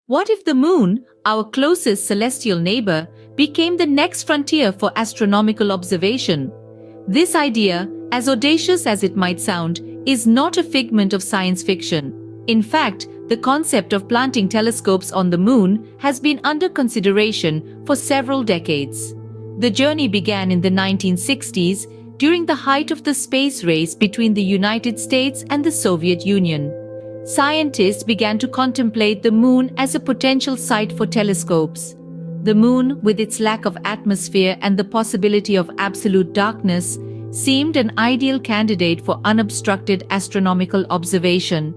What if the Moon, our closest celestial neighbor, became the next frontier for astronomical observation? This idea, as audacious as it might sound, is not a figment of science fiction. In fact, the concept of planting telescopes on the Moon has been under consideration for several decades. The journey began in the 1960s, during the height of the space race between the United States and the Soviet Union. Scientists began to contemplate the Moon as a potential site for telescopes. The Moon, with its lack of atmosphere and the possibility of absolute darkness, seemed an ideal candidate for unobstructed astronomical observation.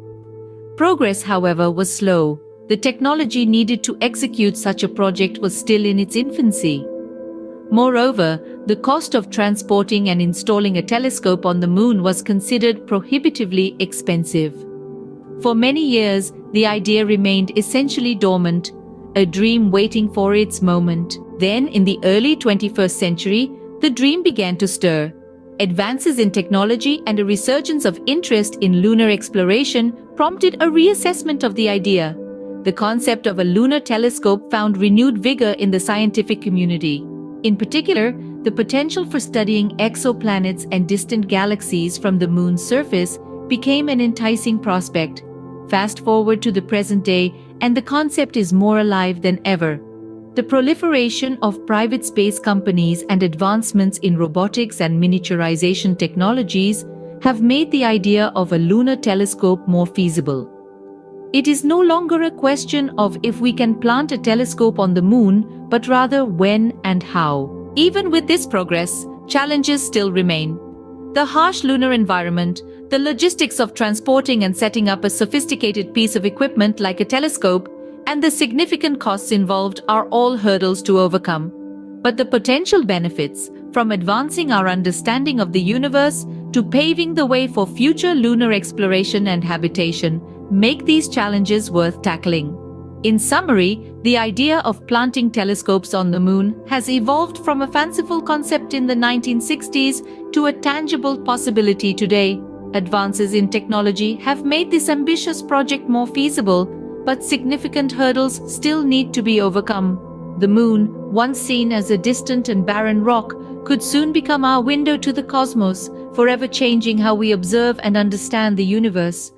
Progress, however, was slow. The technology needed to execute such a project was still in its infancy. Moreover, the cost of transporting and installing a telescope on the Moon was considered prohibitively expensive. For many years, the idea remained essentially dormant, a dream waiting for its moment. Then, in the early 21st century, the dream began to stir. Advances in technology and a resurgence of interest in lunar exploration prompted a reassessment of the idea. The concept of a lunar telescope found renewed vigor in the scientific community. In particular, the potential for studying exoplanets and distant galaxies from the Moon's surface became an enticing prospect. Fast forward to the present day, and the concept is more alive than ever. The proliferation of private space companies and advancements in robotics and miniaturization technologies have made the idea of a lunar telescope more feasible. It is no longer a question of if we can plant a telescope on the Moon, but rather when and how. Even with this progress, challenges still remain. The harsh lunar environment, the logistics of transporting and setting up a sophisticated piece of equipment like a telescope, and the significant costs involved are all hurdles to overcome. But the potential benefits, from advancing our understanding of the universe to paving the way for future lunar exploration and habitation, make these challenges worth tackling. In summary, the idea of planting telescopes on the Moon has evolved from a fanciful concept in the 1960s to a tangible possibility today. Advances in technology have made this ambitious project more feasible, but significant hurdles still need to be overcome. The Moon, once seen as a distant and barren rock, could soon become our window to the cosmos, forever changing how we observe and understand the universe.